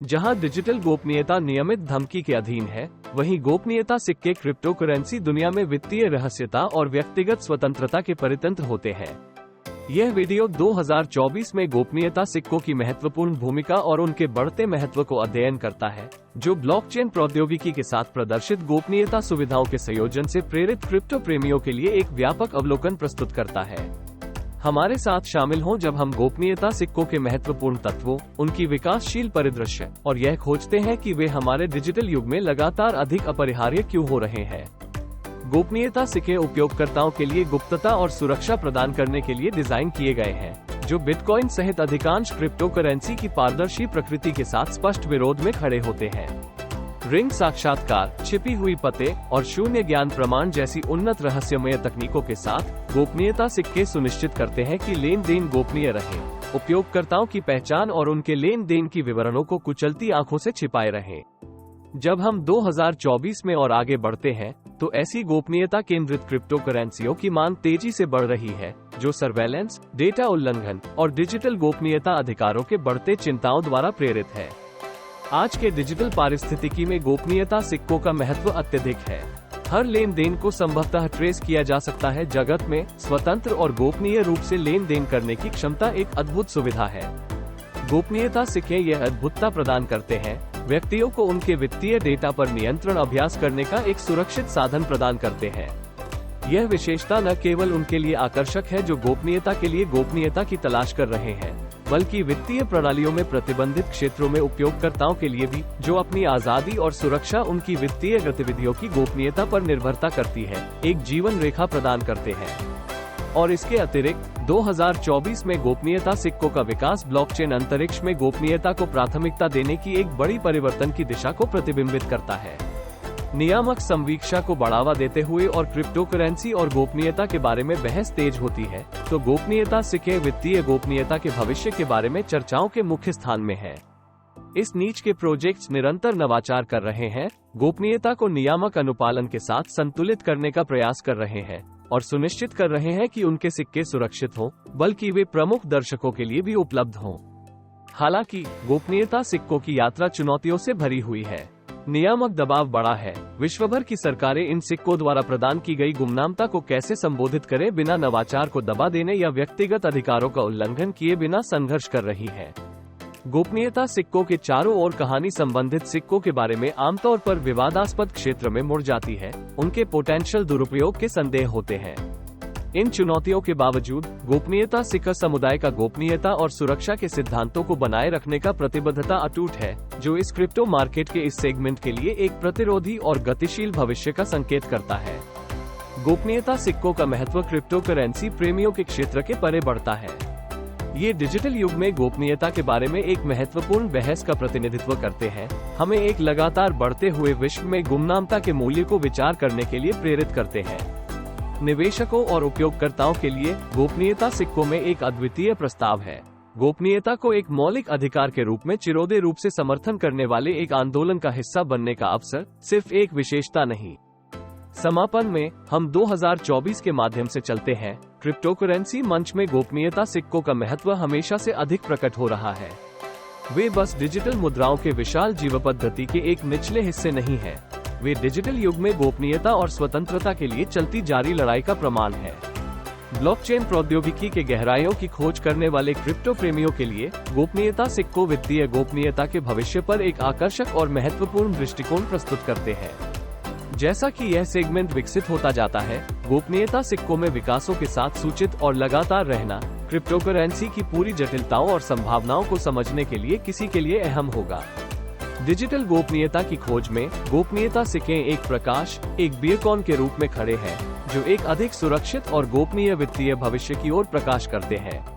जहां डिजिटल गोपनीयता नियमित धमकी के अधीन है, वहीं गोपनीयता सिक्के क्रिप्टोकरेंसी दुनिया में वित्तीय रहस्यता और व्यक्तिगत स्वतंत्रता के परितंत्र होते हैं। यह वीडियो 2024 में गोपनीयता सिक्कों की महत्वपूर्ण भूमिका और उनके बढ़ते महत्व को अध्ययन करता है, जो ब्लॉकचेन प्रौद्योगिकी के साथ प्रदर्शित गोपनीयता सुविधाओं के संयोजन से प्रेरित क्रिप्टो प्रेमियों के लिए एक व्यापक अवलोकन प्रस्तुत करता है। हमारे साथ शामिल हों जब हम गोपनीयता सिक्कों के महत्वपूर्ण तत्वों, उनकी विकासशील परिदृश्य और यह खोजते हैं कि वे हमारे डिजिटल युग में लगातार अधिक अपरिहार्य क्यों हो रहे हैं। गोपनीयता सिक्के उपयोगकर्ताओं के लिए गुप्तता और सुरक्षा प्रदान करने के लिए डिजाइन किए गए हैं, जो बिटकॉइन सहित अधिकांश क्रिप्टोकरेंसी की पारदर्शी प्रकृति के साथ स्पष्ट विरोध में खड़े होते हैं। रिंग साक्षात्कार, छिपी हुई पते और शून्य ज्ञान प्रमाण जैसी उन्नत रहस्यमय तकनीकों के साथ गोपनीयता सिक्के सुनिश्चित करते हैं कि लेन देन गोपनीय रहे, उपयोगकर्ताओं की पहचान और उनके लेन देन की विवरणों को कुचलती आंखों से छिपाए रहें। जब हम 2024 में और आगे बढ़ते हैं, तो ऐसी गोपनीयता केंद्रित क्रिप्टोकरेंसियों की मांग तेजी से बढ़ रही है, जो सर्वेलेंस, डेटा उल्लंघन और डिजिटल गोपनीयता अधिकारों के बढ़ते चिंताओं द्वारा प्रेरित है। आज के डिजिटल पारिस्थितिकी में गोपनीयता सिक्कों का महत्व अत्यधिक है। हर लेन देन को संभवतः ट्रेस किया जा सकता है। जगत में स्वतंत्र और गोपनीय रूप से लेन देन करने की क्षमता एक अद्भुत सुविधा है। गोपनीयता सिक्के यह अद्भुतता प्रदान करते हैं, व्यक्तियों को उनके वित्तीय डेटा पर नियंत्रण अभ्यास करने का एक सुरक्षित साधन प्रदान करते हैं। यह विशेषता न केवल उनके लिए आकर्षक है जो गोपनीयता के लिए गोपनीयता की तलाश कर रहे हैं, बल्कि वित्तीय प्रणालियों में प्रतिबंधित क्षेत्रों में उपयोगकर्ताओं के लिए भी, जो अपनी आजादी और सुरक्षा उनकी वित्तीय गतिविधियों की गोपनीयता पर निर्भरता करती है, एक जीवन रेखा प्रदान करते हैं। और इसके अतिरिक्त 2024 में गोपनीयता सिक्कों का विकास ब्लॉकचेन अंतरिक्ष में गोपनीयता को प्राथमिकता देने की एक बड़ी परिवर्तन की दिशा को प्रतिबिंबित करता है। नियामक संवीक्षा को बढ़ावा देते हुए और क्रिप्टोकरेंसी और गोपनीयता के बारे में बहस तेज होती है, तो गोपनीयता सिक्के वित्तीय गोपनीयता के भविष्य के बारे में चर्चाओं के मुख्य स्थान में है। इस नीच के प्रोजेक्ट्स निरंतर नवाचार कर रहे हैं, गोपनीयता को नियामक अनुपालन के साथ संतुलित करने का प्रयास कर रहे हैं और सुनिश्चित कर रहे हैं कि उनके सिक्के सुरक्षित हों, बल्कि वे प्रमुख दर्शकों के लिए भी उपलब्ध हों। हालांकि गोपनीयता सिक्कों की यात्रा चुनौतियों से भरी हुई है। नियामक दबाव बड़ा है। विश्वभर की सरकारें इन सिक्कों द्वारा प्रदान की गई गुमनामता को कैसे संबोधित करें बिना नवाचार को दबा देने या व्यक्तिगत अधिकारों का उल्लंघन किए बिना संघर्ष कर रही है। गोपनीयता सिक्कों के चारों ओर कहानी संबंधित सिक्कों के बारे में आमतौर पर विवादास्पद क्षेत्र में मुड़ जाती है। उनके पोटेंशियल दुरुपयोग के संदेह होते हैं। इन चुनौतियों के बावजूद गोपनीयता सिक्का समुदाय का गोपनीयता और सुरक्षा के सिद्धांतों को बनाए रखने का प्रतिबद्धता अटूट है, जो इस क्रिप्टो मार्केट के इस सेगमेंट के लिए एक प्रतिरोधी और गतिशील भविष्य का संकेत करता है। गोपनीयता सिक्कों का महत्व क्रिप्टोकरेंसी प्रेमियों के क्षेत्र के परे बढ़ता है। ये डिजिटल युग में गोपनीयता के बारे में एक महत्वपूर्ण बहस का प्रतिनिधित्व करते हैं, हमें एक लगातार बढ़ते हुए विश्व में गुमनामता के मूल्य को विचार करने के लिए प्रेरित करते हैं। निवेशकों और उपयोगकर्ताओं के लिए गोपनीयता सिक्कों में एक अद्वितीय प्रस्ताव है। गोपनीयता को एक मौलिक अधिकार के रूप में चिरोदे रूप से समर्थन करने वाले एक आंदोलन का हिस्सा बनने का अवसर सिर्फ एक विशेषता नहीं। समापन में हम 2024 के माध्यम से चलते हैं। क्रिप्टोकरेंसी मंच में गोपनीयता सिक्कों का महत्व हमेशा से अधिक प्रकट हो रहा है। वे बस डिजिटल मुद्राओं के विशाल जीवपद्धति के एक निचले हिस्से नहीं हैं। वे डिजिटल युग में गोपनीयता और स्वतंत्रता के लिए चलती जारी लड़ाई का प्रमाण है। ब्लॉकचेन प्रौद्योगिकी के गहराइयों की खोज करने वाले क्रिप्टो प्रेमियों के लिए गोपनीयता सिक्कों वित्तीय गोपनीयता के भविष्य पर एक आकर्षक और महत्वपूर्ण दृष्टिकोण प्रस्तुत करते हैं। जैसा कि यह सेगमेंट विकसित होता जाता है, गोपनीयता सिक्कों में विकासों के साथ सूचित और लगातार रहना क्रिप्टोकरेंसी की पूरी जटिलताओं और संभावनाओं को समझने के लिए किसी के लिए अहम होगा। डिजिटल गोपनीयता की खोज में गोपनीयता सिक्के एक प्रकाश, एक बीकॉन के रूप में खड़े हैं, जो एक अधिक सुरक्षित और गोपनीय वित्तीय भविष्य की ओर प्रकाश करते हैं।